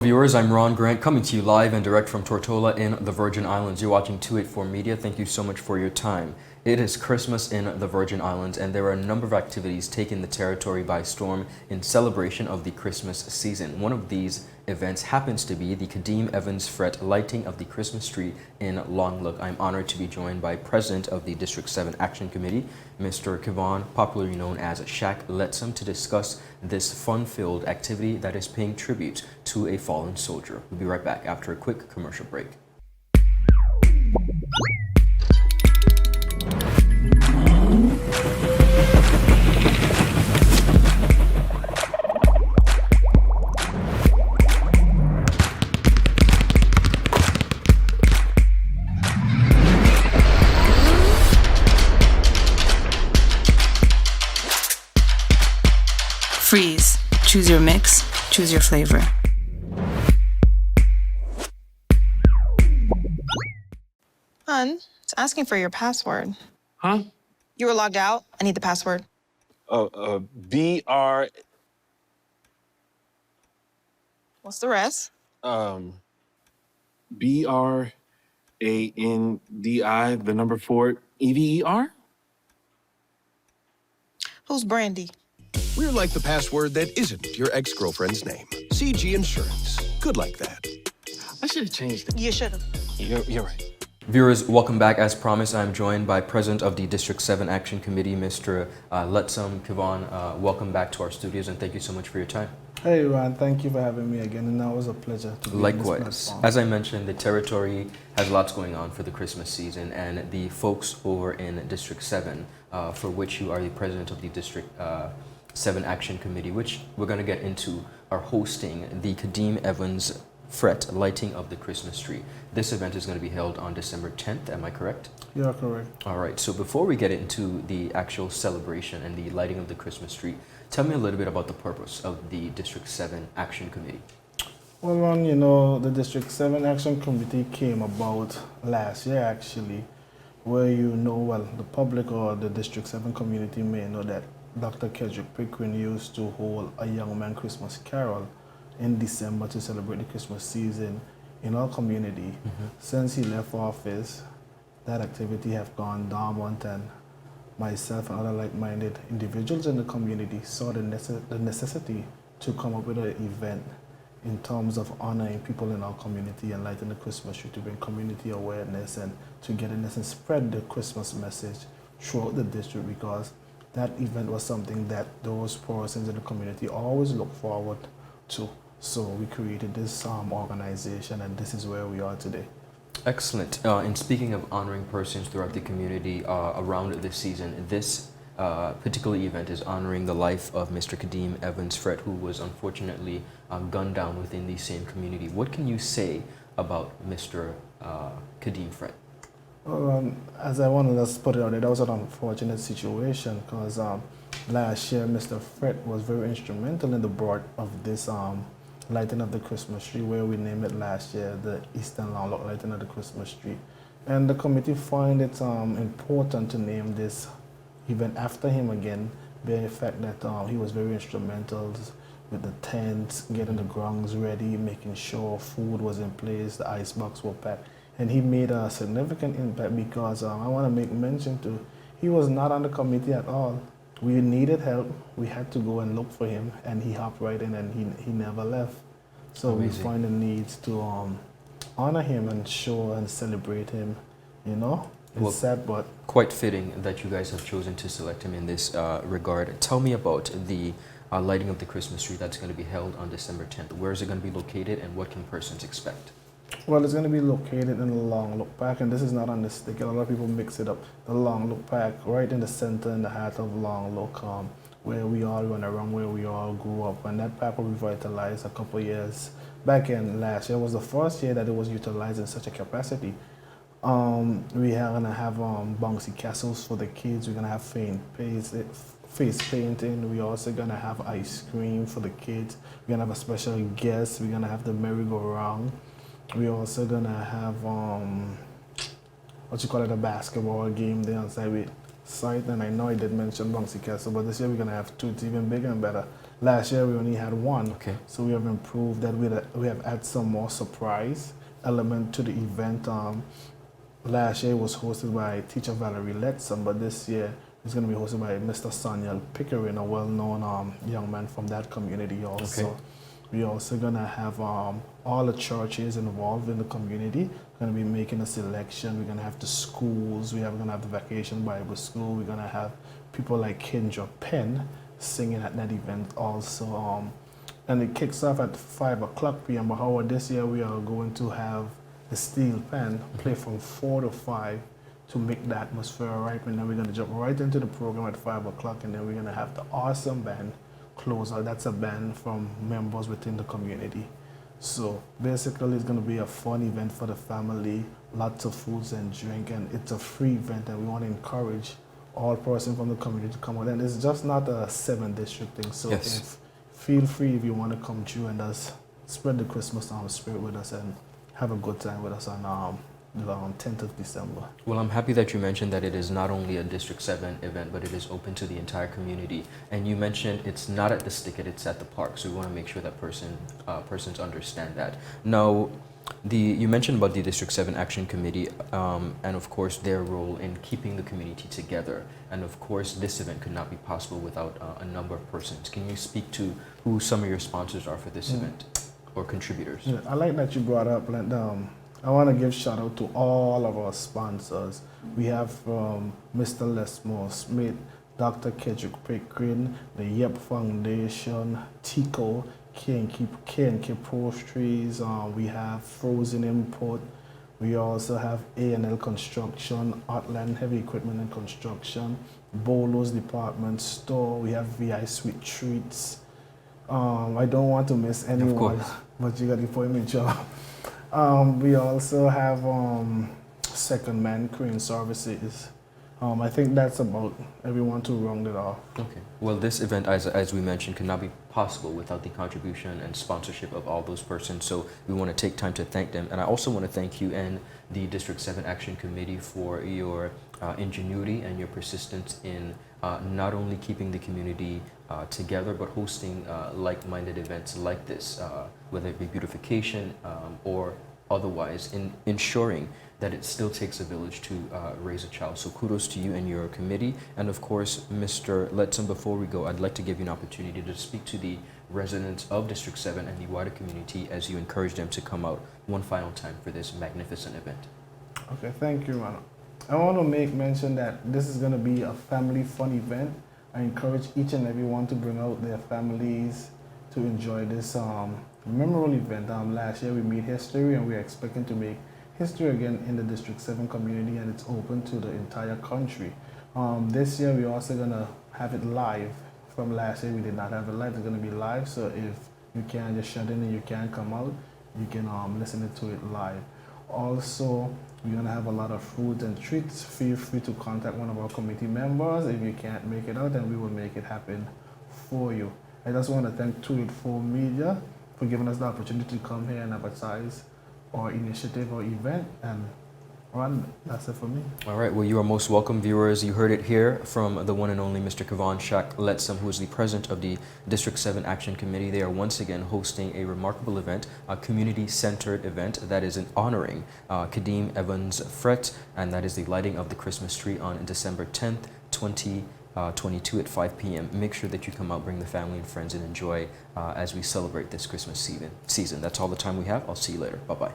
Viewers, I'm Ron Grant coming to you live and direct from Tortola in the Virgin Islands. You're watching 284 Media. Thank you so much for your time. It is Christmas in the Virgin Islands and there are a number of activities taking the territory by storm in celebration of the Christmas season. One of these events happens to be the Kadeem Frett lighting of the Christmas tree in Long Look. I'm honored to be joined by President of the District 7 Action Committee, Mr. Kevon, popularly known as Shak, Lettsome, to discuss this fun-filled activity that is paying tribute to a fallen soldier. We'll be right back after a quick commercial break. Freeze. Choose your mix. Choose your flavor. Hun, it's asking for your password. Huh? You were logged out. I need the password. BR, What's the rest? BRANDI, the number 4, EVER? Who's Brandy? We're like the password that isn't your ex-girlfriend's name. CG Insurance. Good like that. I should have changed it. You should have. You're right. Viewers, welcome back. As promised, I'm joined by President of the District 7 Action Committee, Mr. Lettsome. Kevon, welcome back to our studios and thank you so much for your time. Hey Ron, thank you for having me again, and that was a pleasure to be on this Likewise. platform. As I mentioned, the territory has lots going on for the Christmas season, and the folks over in District 7, for which you are the President of the District 7 Action Committee, which we're going to get into, are hosting the Kadeem Frett lighting of the Christmas tree. This event is going to be held on December 10th, am I correct? You are correct. All right, so before we get into the actual celebration and the lighting of the Christmas tree, tell me a little bit about the purpose of the District 7 Action Committee. Well, Ron, the District 7 Action Committee came about last year, actually, where the public or the District 7 community may know that Dr. Kedrick Pickering used to hold a young man Christmas carol in December to celebrate the Christmas season in our community. Since he left office, that activity have gone dormant, and myself and other like-minded individuals in the community saw the necessity to come up with an event in terms of honoring people in our community and lighting the Christmas tree to bring community awareness and to get in essence spread the Christmas message throughout the district, because that event was something that those persons in the community always look forward to. So we created this organization, and this is where we are today. Excellent. And speaking of honoring persons throughout the community around this season, this particular event is honoring the life of Mr. Kadeem Frett, who was unfortunately gunned down within the same community. What can you say about Mr. Kadeem Frett? Well, as I want to just put it out there, that was an unfortunate situation, because last year Mr. Frett was very instrumental in the birth of this lighting of the Christmas tree, where we named it last year the Eastern Long Look lighting of the Christmas tree. And the committee find it important to name this event after him again, being the fact that he was very instrumental with the tents, getting the grounds ready, making sure food was in place, the ice box were packed. And he made a significant impact, because I want to make mention to, he was not on the committee at all. We needed help. We had to go and look for him, and he hopped right in, and he never left. So Amazing. we find the need to honor him and show and celebrate him. It's sad, but quite fitting that you guys have chosen to select him in this regard. Tell me about the lighting of the Christmas tree that's going to be held on December 10th. Where is it going to be located, and what can persons expect? Well, it's going to be located in the Long Look Park, and this is not on the stick. A lot of people mix it up. The Long Look Park, right in the center, in the heart of Long Look, where we all run around, where we all grew up. And that park was revitalized a couple years back in last year. It was the first year that it was utilized in such a capacity. We are going to have bouncy castles for the kids. We're going to have face painting. We're also going to have ice cream for the kids. We're going to have a special guest. We're going to have the merry-go-round. We're also going to have, a basketball game there on site with site. And I know I did mention bouncy castle, but this year we're going to have two. It's even bigger and better. Last year we only had one. Okay. So we have improved that. We have added some more surprise element to the event. Last year it was hosted by teacher Valerie Lettsome, but this year it's going to be hosted by Mr. Sanyal Pickering, a well-known young man from that community also. Okay. We're also going to have all the churches involved in the community going to be making a selection. We're going to have the schools. We're going to have the Vacation Bible School. We're going to have people like Kendra Penn singing at that event also. And it kicks off at 5 o'clock p.m. But however, this year we are going to have the steel pen play from 4 to 5 to make the atmosphere right. And then we're going to jump right into the program at 5 o'clock, and then we're going to have the awesome band close out. That's a band from members within the community. So basically it's going to be a fun event for the family, lots of foods and drink, and it's a free event, and we want to encourage all persons from the community to come out. And it's just not a 7 district thing, so Yes. feel free if you want to come through and just spread the Christmas spirit with us and have a good time with us on the 10th of December. Well, I'm happy that you mentioned that it is not only a District 7 event, but it is open to the entire community. And you mentioned it's not at the Sticket, it's at the park. So we want to make sure that persons understand that. Now, you mentioned about the District 7 Action Committee and, of course, their role in keeping the community together. And, of course, this event could not be possible without a number of persons. Can you speak to who some of your sponsors are for this event or contributors? Yeah, I like that you brought up, I want to give shout out to all of our sponsors. We have Mr. Lesmore Smith, Dr. Kedrick Pickering, the YEP Foundation, Tico, K&K Pastries, we have Frozen Import, we also have A&L Construction, Outland Heavy Equipment and Construction, Bolo's Department Store, we have VI Sweet Treats. I don't want to miss anyone, course. but you got the point, me, Joe. We also have Second Man Crane Services. I think that's about everyone to round it off. Okay. Well, this event, as we mentioned, could not be possible without the contribution and sponsorship of all those persons. So we want to take time to thank them. And I also want to thank you and the District 7 Action Committee for your ingenuity and your persistence in not only keeping the community together, but hosting like-minded events like this, whether it be beautification or otherwise, in ensuring that it still takes a village to raise a child. So kudos to you and your committee. And of course, Mr. Lettsome, before we go, I'd like to give you an opportunity to speak to the residents of District 7 and the wider community as you encourage them to come out one final time for this magnificent event. Okay, thank you, man. I want to make mention that this is going to be a family fun event. I encourage each and everyone to bring out their families to enjoy this memorable event. Last year we made history, and we're expecting to make history again in the District 7 community, and it's open to the entire country. This year we're also going to have it live. From last year we did not have it live. It's going to be live, so if you can't just shut in and you can't come out, you can listen to it live. Also, we're going to have a lot of food and treats. Feel free to contact one of our committee members if you can't make it out, and we will make it happen for you. I just want to thank 284 Media for giving us the opportunity to come here and advertise our initiative or event. And Ron, that's it for me. All right, well, you are most welcome, viewers. You heard it here from the one and only Mr. Kevon Shak Lettsome, who is the president of the District 7 Action Committee. They are once again hosting a remarkable event, a community-centered event that is in honoring Kadeem Evans Frett, and that is the lighting of the Christmas tree on December 10th, 2022 at 5 p.m. Make sure that you come out, bring the family and friends, and enjoy as we celebrate this Christmas season. That's all the time we have. I'll see you later. Bye-bye.